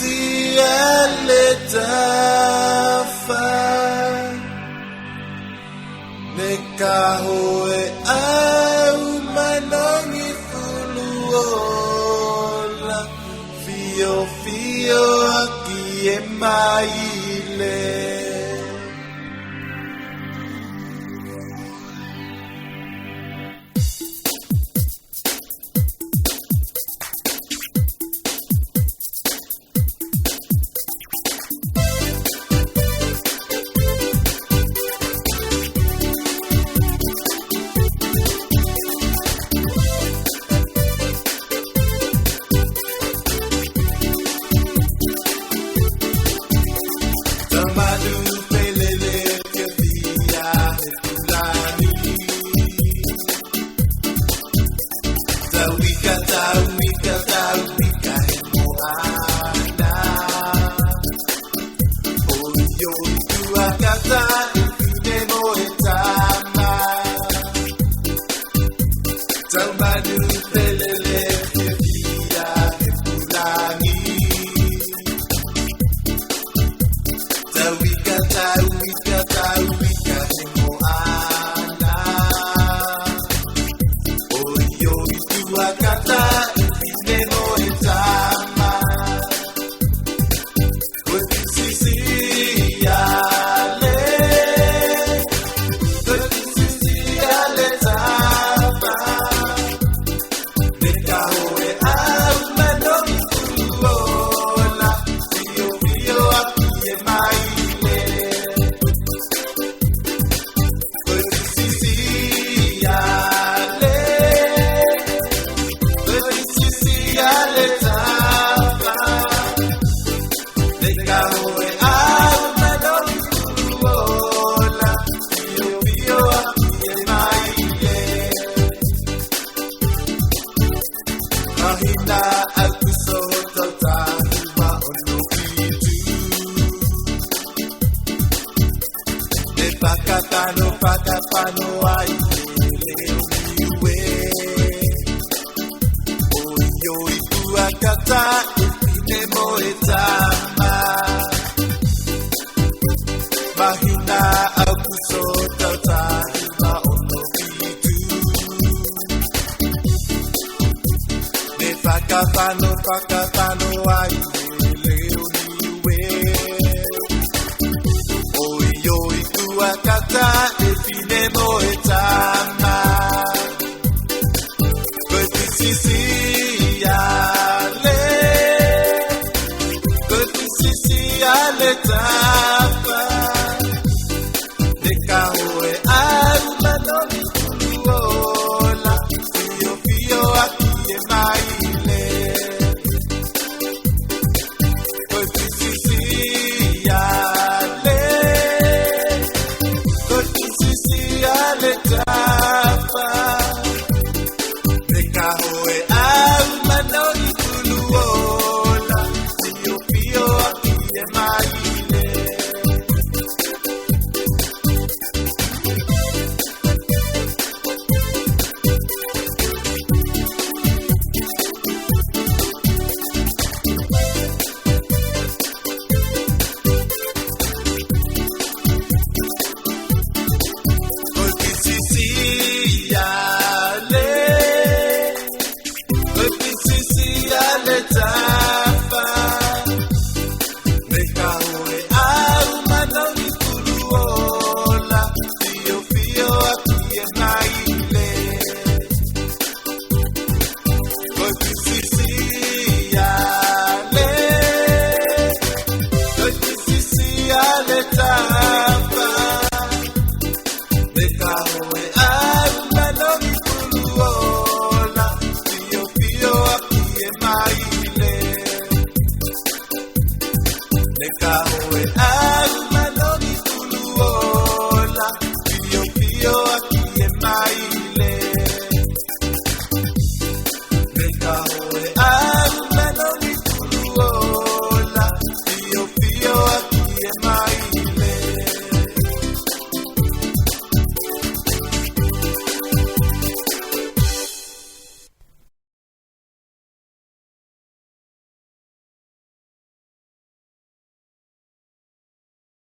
Coeficiale tafa Nekahoe au manongi fuluola Fio fio aki e maile Pakapano ai leoniwe Oyo iku akata ipine moetama Mahina akuso tata hima ono itu Ne pakapano ai leoniwe Oyo iku akata ipine moetama Coeficiale tapa Nekahoe au manoni fuluola Fio fio aki e maile Coeficiale tapa Nekahoe au manoni fuluola Fio fio aki e maile Coeficiale tapa Nekahoe au manoni fuluola Fio fio aki e maile Coeficiale tapa Nekahoe au manoni fuluola Fio fio aki e maile Nekahoe au manoni fuluola Fio fio aki e maile Nekahoe au manoni fuluola Fio fio aki e maile